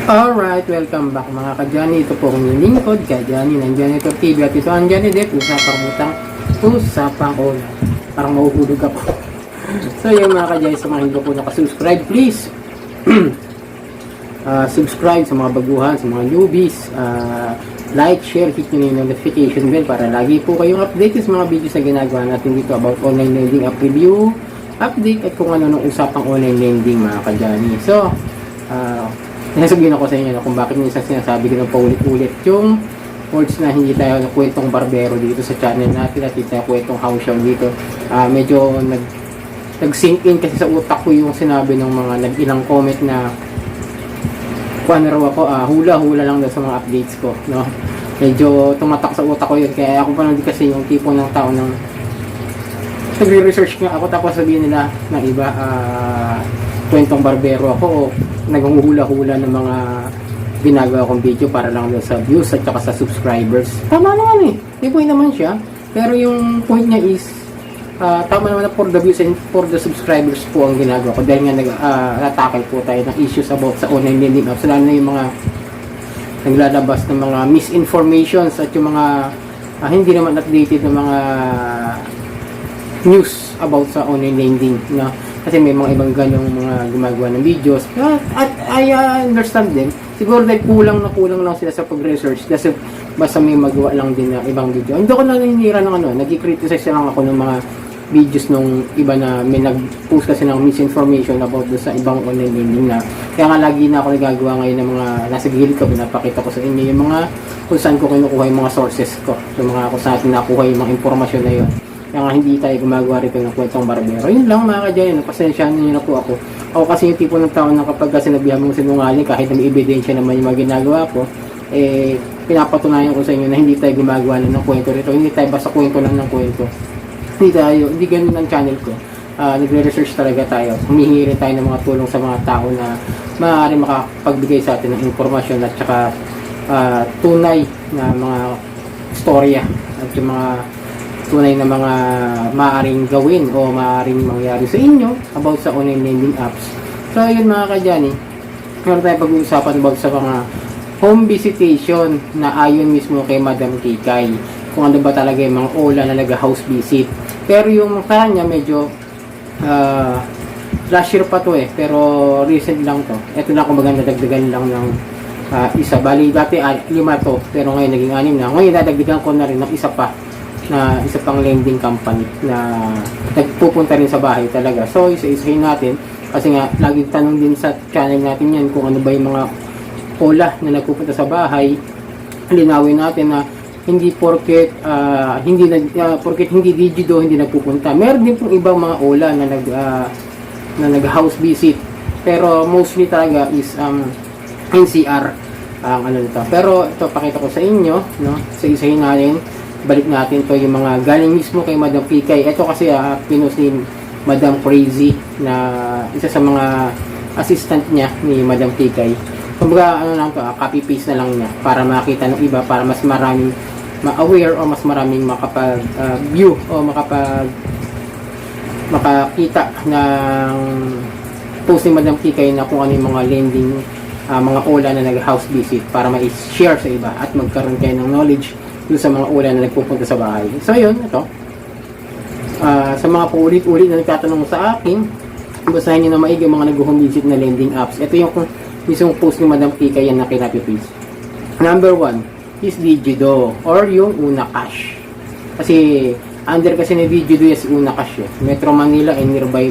Alright, welcome back mga ka-Johnny. Ito po ang inyong lingkod, ka-Johnny ng Janitor TV. At ito ang Johnny Depp, usapang ulan. Parang mahuhulog ako. So yung mga ka-Johnny, sa mga hindi po nakasubscribe, please subscribe sa mga baguhan, sa mga newbies. Like, share, hit nyo na yung notification bell para lagi po kayong updated sa mga videos na ginagawa natin dito about online lending app review, update at kung ano nung usapang online lending mga ka-Johnny. So, nasabihin ako sa inyo kung bakit minsan sinasabi ko na paulit-ulit yung words na hindi tayo kwentong barbero dito sa channel natin at hindi tayo kwentong household dito. Medyo nag-sink in kasi sa utak ko yung sinabi ng mga nag-ilang comment na kung ano raw ako, hula-hula lang daw sa mga updates ko, no? Medyo tumatak sa utak ko yun, kaya ako pa lang kasi yung tipo ng tao ng nagre-research nga ako tapos sabihin nila ng iba kwentong barbero ako o naghuhula-hula ng mga ginagawa kong video para lang sa views at saka sa subscribers. Tama naman may point naman siya, pero yung point niya is tama naman na for the views and for the subscribers po ang ginagawa ko dahil nga natakal po tayo ng issues about sa online lending apps, lalo na yung mga naglalabas ng mga misinformations at yung mga hindi naman updated na mga news about sa online lending, no? Kasi may mga ibang ganong mga gumagawa ng videos at I understand din, siguro dahil kulang lang sila sa pag-research kasi basta may magawa lang din na ibang video. Hindi ako naninira ng nag-criticize lang ako ng mga videos nung iba na may nag-post kasi ng misinformation about sa ibang online lending na kaya nga lagi na ako nagagawa ngayon ng mga nasa gilid ko, pinapakita ko sa inyo yung mga kung saan ko kinukuha yung mga sources ko, yung mga kung saan nakuha yung mga impormasyon na yun. Kaya nga hindi tayo gumagawa rito ng kwentong barbero. Yun lang mga ka-Johnny, pasensyahan niyo na po ako. Ako kasi yung tipo ng tao na kapag sinabihan mong sinungaling, kahit na may ebidensya naman yung mga ginagawa ko, pinapatunayan ko sa inyo na hindi tayo gumagawa ng kwento rito. Hindi tayo basta kwento lang ng kwento. Hindi ganun ang channel ko. Nagre-research talaga tayo. Humihingi rin tayo ng mga tulong sa mga tao na maaari makapagbigay sa atin ng informasyon at saka tunay na mga storya at yung mga tunay na mga maaaring gawin o maaaring mangyari sa inyo about sa online lending apps. So yun mga ka-Johnny, meron tayo pag-uusapan about sa mga home visitation na ayon mismo kay Madam Kikay, kung ano ba talaga yung mga ola na nag-house visit. Pero yung kanya medyo last year pa to pero recent lang to. Ito na kumbaga nadagdagan lang ng isa. Bali dati 5 to pero ngayon naging 6 na. Ngayon dadagdagan ko na rin ng isa pang lending company na nagpupunta rin sa bahay talaga. So isa-isahin natin kasi nga laging tanong din sa channel natin yan kung ano ba yung mga ola na nagpupunta sa bahay. Linawin natin na hindi porket hindi Digido hindi nagpupunta. Meron din pong ibang mga ola na nag-house visit. Pero mostly talaga is NCR ang nito. Pero ito pakita ko sa inyo, no? Isa-isahin natin. Balik natin to yung mga galing mismo kay Madam Kikay. Ito kasi pinost ni Madam Crazy na isa sa mga assistant niya ni Madam Kikay. Kumbaga copy paste na lang niya para makita ng iba, para mas maraming ma-aware o mas maraming makapag-view o makakita ng post ni Madam Kikay na kung ano yung mga lending mga ola na nag-house visit para ma-share sa iba at magkaroon kayo ng knowledge doon sa mga ulan na nagpupunta sa bahay. So yun, ito. Sa mga paulit-ulit na nagtatanong sa akin, basahin nyo na maigi mga nag-home visit na lending apps. Ito yung mismong post ni Madam Kika yan na kinapipis. Number 1 is Digido or yung Una Cash. Kasi under kasi ni Digido is Una Cash Metro Manila and nearby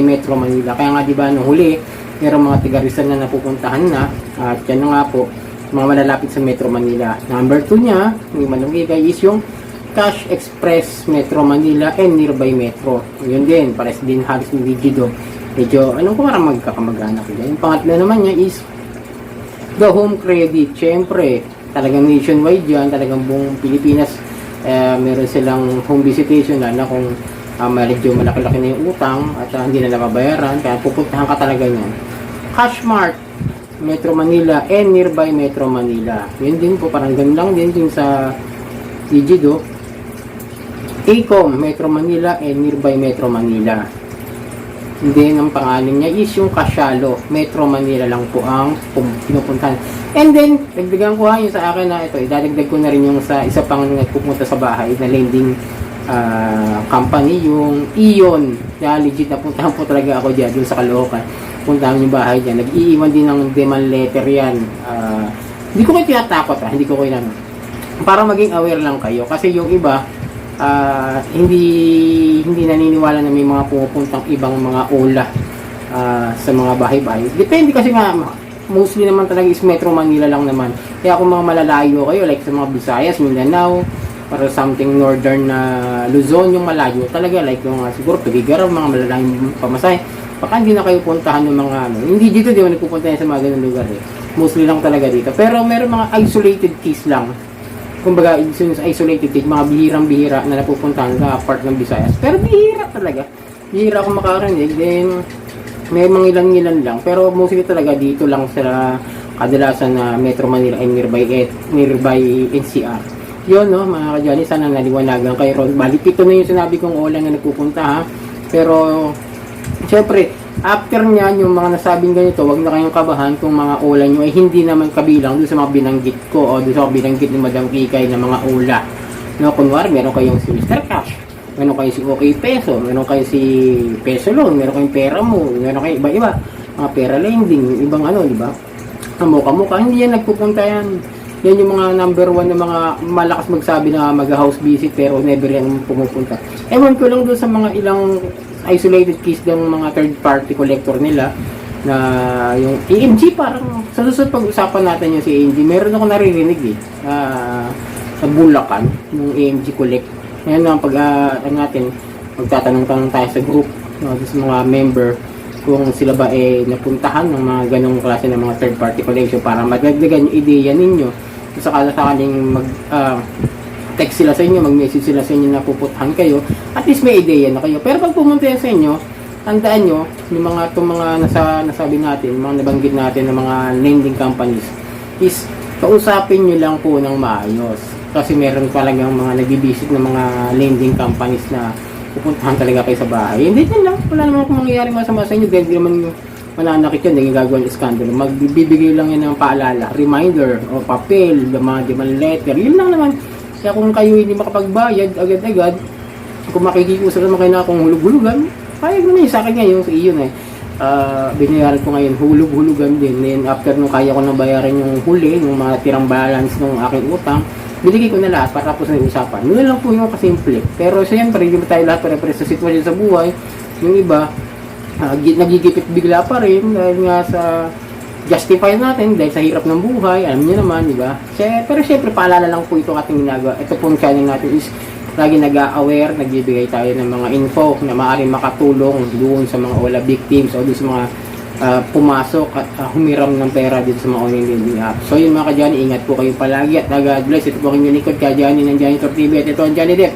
Metro Manila. Kaya nga diba nung huli, mayroong mga tiga-Rizal na napupuntahan na at yan na nga po mga malalapit sa Metro Manila. Number 2 niya, yung Madam Kikay is yung Cash Express Metro Manila and nearby Metro. Yun din, pares din halos ni Digido. Medyo, parang magkakamag-anak yun. Yung pangatlo naman niya is The Home Credit. Siyempre, talagang nationwide yan, talagang buong Pilipinas. Meron silang home visitation, lalo kung medyo malaki-laki na yung utang at hindi na nababayaran, kaya pupuntahan ka talaga niyan. Cashmart Metro Manila and nearby Metro Manila. Yun din po, parang ganun lang din sa Digido. Acom Metro Manila and nearby Metro Manila. Then, ang pangalan niya is yung Kasyalo. Metro Manila lang po ang pinupuntahan. And then, dagdagan ko yung sa akin na ito, idadagdag ko na rin yung sa isa pang nagpupunta sa bahay na lending company, yung Ion. Kaya legit na puntahan po talaga ako dyan, dun sa Caloocan. Puntahan yung bahay dyan. Nag-iiwan din ng demand letter yan. Hindi ko kayo tinatakot, hindi ko kayo para maging aware lang kayo. Kasi yung iba, hindi naniniwala na may mga pumupuntang ibang mga ola sa mga bahay-bahay. Depende kasi nga, mostly naman talaga is Metro Manila lang naman. Kaya kung mga malalayo kayo, like sa mga Visayas, Mindanao, para something northern na Luzon, yung malayo talaga, like yung siguro Tugigaraw, mga malalayong pamasay, baka hindi na kayo puntahan ng mga hindi dito, di ba nagpupunta sa mga ganung lugar eh. Mostly lang talaga dito. Pero meron mga isolated case lang. Kumbaga, isolated case, mga bihirang-bihira na napupuntahan sa part ng Visayas. Pero bihira talaga. Bihira akong makarinig. Then, may mga ilan-ilan lang. Pero mostly talaga dito lang sa kadalasan na Metro Manila and nearby NCR. Yun, no, mga kadyani, sana naliwanagan kayo ron. Bali, pito na yung sinabi kong ola na nagpupunta, ha. Pero, syempre, after nyan, yung mga nasabing ganito, wag na kayong kabahan kung mga ola nyo ay hindi naman kabilang doon sa mga binanggit ko o doon sa mga binanggit ni Madam Kikay na mga ola. No, kunwari, meron kayong si Mr. Cash, meron kayong si OK Peso, meron kayong si Peso Loan, meron kayong Pera Mo, meron kayong iba-iba, mga pera lending, ibang ano, di ba? Kamuka-muka, hindi yan nagpupunta yan. Yan yung mga number 1 na mga malakas magsabi na mag-house visit pero never yan pumupunta. Ewan ko lang doon sa mga ilang isolated case ng mga third party collector nila na yung AMG, parang sa susunod pag-usapan natin yung si AMG, meron ako naririnig sa Bulacan yung AMG Collect. Ngayon ang natin magtatanong-tanong tayo sa group, sa mga member kung sila ba napuntahan ng mga ganong klase ng mga third party collection para madagdagan yung ideya ninyo sa sakaling text sila sa inyo, mag-message sila sa inyo na puputahan kayo, at least may ideya na kayo. Pero pag pumunta yan sa inyo, tandaan nyo, yung mga nasabi natin, mga nabanggit natin ng mga lending companies, is kausapin nyo lang po ng maayos. Kasi meron talagang mga nag-visit ng mga lending companies na pupuntahan talaga kayo sa bahay. Hindi din lang, wala naman kung mangyayari masama sa inyo, dahil di naman mananakit yan, hindi gagawin iskandalo. Magbibigay lang yan ng paalala, reminder, o papel, mga demand letter, yun lang naman. Kaya kung kayo hindi makapagbayad agad-agad, kung makikiusap naman kayo na kung hulug-hulugan, kaya naman yun sa akin ngayon, sa iyon binayaran ko ngayon, hulug-hulugan din. Then after nung kaya ko na bayaran yung huli, yung mga tirang balance ng aking utang, binigay ko na lahat para tapos na yung usapan. Yun lang po yung kasimple. Pero siyempre, hindi ba tayo lahat pare-pare sa sitwasyon sa buhay, yung iba, nagigipit bigla pa rin dahil nga sa justify natin dahil sa hirap ng buhay, alam niyo naman, di ba? Pero syempre paalala lang po ito ating ginagawa. Ito pong channel natin is lagi nag-aware, nagbibigay tayo ng mga info na maaaring makatulong doon sa mga OLA victims o doon sa mga pumasok at humiram ng pera dito sa mga online lending app. So yun mga kadyani, ingat po kayo palagi at God bless. Ito po ang inyong likod, kadyani ng Janitor TV at ito ang Johnny Depp.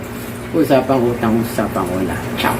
Usapang utang, usapang OLA. Ciao!